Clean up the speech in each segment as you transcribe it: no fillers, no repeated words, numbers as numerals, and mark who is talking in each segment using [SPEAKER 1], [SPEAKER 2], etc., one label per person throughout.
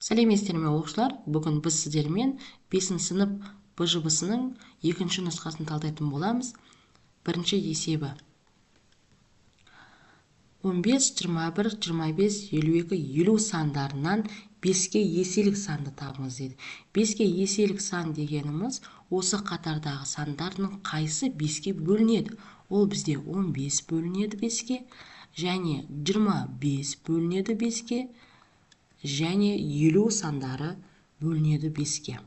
[SPEAKER 1] Сәлеметсіздер ме оқушылар? Бүгін біз сіздермен 5 сынып БЖБ-сының екінші нұсқасын талдайтын боламыз. Бірінші есебі. 15, 21, 25, 52, 50 сандарынан 5-ке еселік санды табыңыз дейді. 5-ке еселік сан дегеніміз осы қатардағы сандардың қайсы 5-ке бөлінеді. Ол бізде 15 бөлінеді 5-ке, және 25 бөлінеді 5-ке, және 50 сандары бөлінеді 5-ке.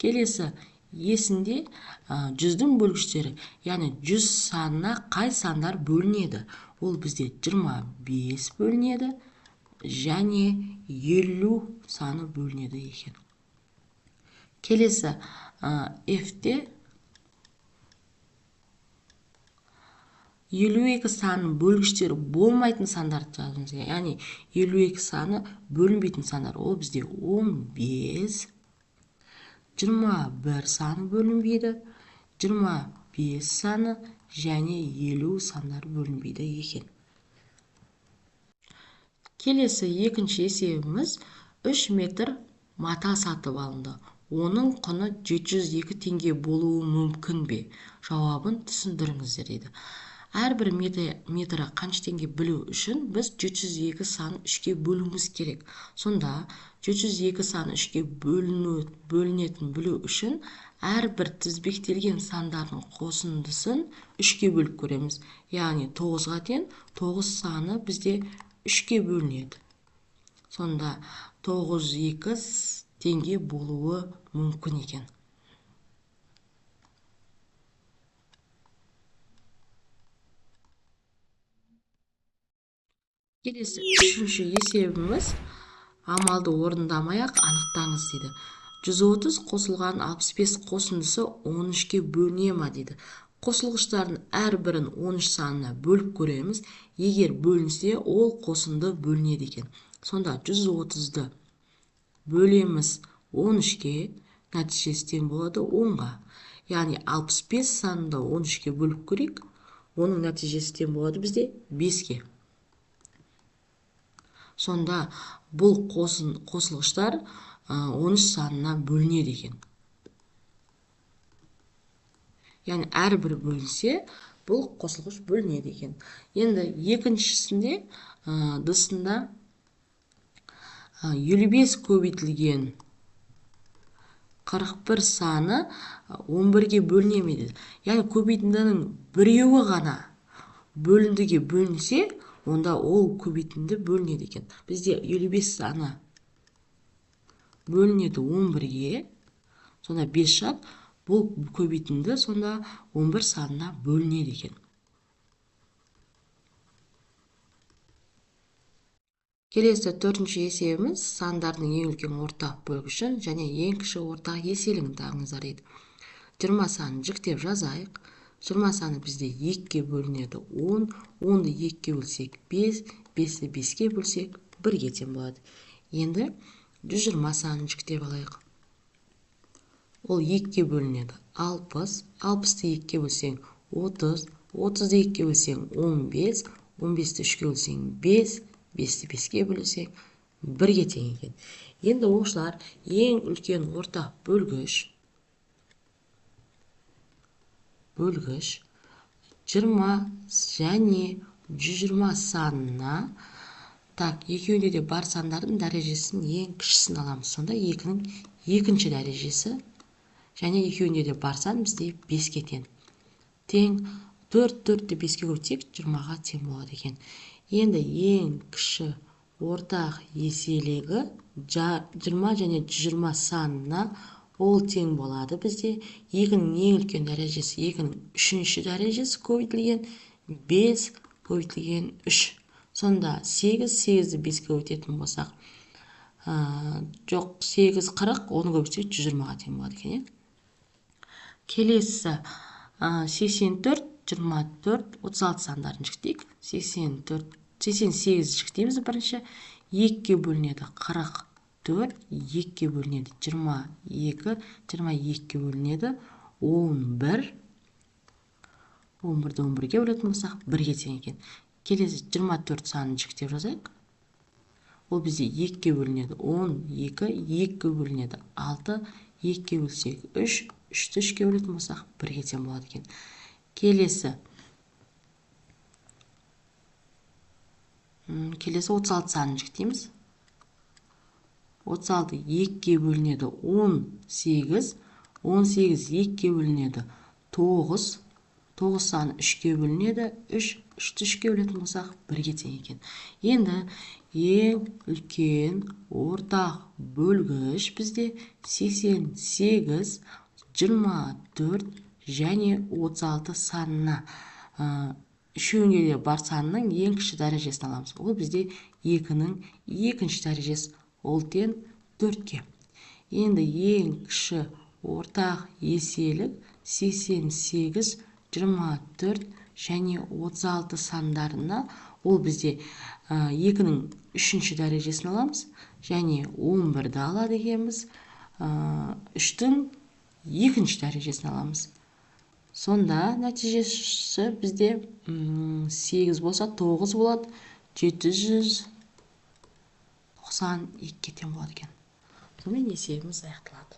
[SPEAKER 1] Келесі есінде жүздің бөлгіштері, яғни 100 санына қай сандар бөлінеді? Ол бізде 25 бөлінеді және 50 саны бөлінеді екен. Келесі F-те 52 санын бөлгіштері болмайтын сандарды жазыңыз. Яғни 52 саны бөлінбейтін сандар. Ол бізде 15, 21 саны бөлінбейді, 25 саны және 50 сандар бөлінбейді екен. Келесі екінші есебіміз 3 метр мата сатып алынды. Оның құны 702 теңге болуы мүмкін бе? Жауабын түсіндіріңіздер дейді. Әрбір метрі қанша теңге білу үшін біз 702 санын 3-ке бөлуіміз керек. Сонда 702 саны 3-ке бөлінетін білу үшін әрбір тізбектелген сандардың қосындысын 3-ке бөліп көреміз. Яғни 9-ға тең 9 саны бізде 3-ке бөлінеді. Сонда 902 теңге болуы мүмкін екен. Келесі үшінші есебіміз амалды орындамай-ақ анықтаңыз дейді. 130 қосылған 65 қосындысы 13-ке бөліне ма дейді. Қосылғыштардың әрбірін 13 санына бөліп көреміз. Егер бөлінсе, ол қосынды бөлінеді екен. Сонда 130-ды бөлеміз 13-ке, нәтижесі тең болады 10-ға. Яғни 65 санында 13-ке бөліп көрейік. Оның нәтижесі тең болады бізде 5-ке. Сонда бұл қосылғыштар 13 санына бөлінеді екен. Яғни әрбір бөлінсе, бұл қосылғыш бөлінеді екен. Енді екіншісінде дысында 55 көбейтілген 41 саны 11-ге бөліне ме дейді. Яғни көбейтіндінің біреуі ғана бөліндіге бөлінсе, онда ол көбейтінді бөлінеді екен. Бізде 55 саны бөлінеді 11-ге, сонда 5 жақ, бұл көбейтінді сонда 11 санына бөлінеді екен. Келесі төртінші есебіміз сандардың ең үлкен ортақ бөлгішін және ең кіші ортақ еселігін табыңыздар дейді. 20 санын жіктеп жазайық. 20 саны бізде 2-ке бөлінеді 10, 10-ды 2-ке бөлсек 5, 5-ті 5-ке бөлсек 1-ге тең болады. Енді 120 санын жіктеп алайық. Ол 2-ке бөлінеді 60, 60-ты 2-ке бөлсең 30, 30-ды 2-ке бөлсең 15, 15-ті 3-ке бөлсең 5, 5-ті 5-ке бөлсең 1-ге тең екен. Енді оқушылар ең үлкен ортақ бөлгіш 20 және 120 санына екеуінде де бар сандардың дәрежесін ең кішісін аламыз. Сонда 2-нің екінші дәрежесі және екеуінде де бар сан бізде 5-ке тең. Тең 4-4-ті 5-ке көбейтсек 20-ға тең болады екен. Енді ең кіші ортақ еселігі 20 және 120 санына ол тең болады бізде. 2-нің ең үлкен дәрежесі 2-нің үшінші дәрежесі көбейтілген 5 көбейтілген 3. Сонда 8, 8-ді 5-ке көбейтетін болсақ, жоқ 8 40, оны көбейтсек 120-ға тең болады екен. Келесі 84, 24, 36 сандарын жіктейік. 88 жіктейміз бірінші. 2-ке бөлінеді 44, 2-ке бөлінеді 22, 22-ке бөлінеді 11, 11-ді 11-ге бөлетін болсақ 1-ге тең екен. Келесі 24 санын жіктеп жазайық. ол бізде 2-ке бөлінеді. 12 2-ке бөлінеді. 6 2-ке бөлсек 3, 3-ті 3-ке бөлетін болсақ 1-ге тең болады екен. Келесі 36 санын жіктейміз. 36 2-ке бөлінеді. 18 18 2-ке бөлінеді. 9 9 саны 3-ке бөлінеді. 3 3-ті 3-ке бөлетін болсақ 1-ге тең екен. Енді ең үлкен ортақ бөлгіш бізде 88, 24 және 36 санына. Үшеуінде де бар санның ең кіші дәрежесін аламыз. Ол бізде 2-нің екінші дәрежесі. Ол тең 4-ке. Енді ең кіші ортақ еселік 88, 24 және 36 сандарына. Ол бізде 2-нің үшінші дәрежесін аламыз. Және 11-ді алады екенбіз. 3-тің екінші дәрежесін аламыз. Сонда нәтижесі бізде 8 болса 9 болады. 792-ке тең болады екен. Сонымен есебіміз аяқталады.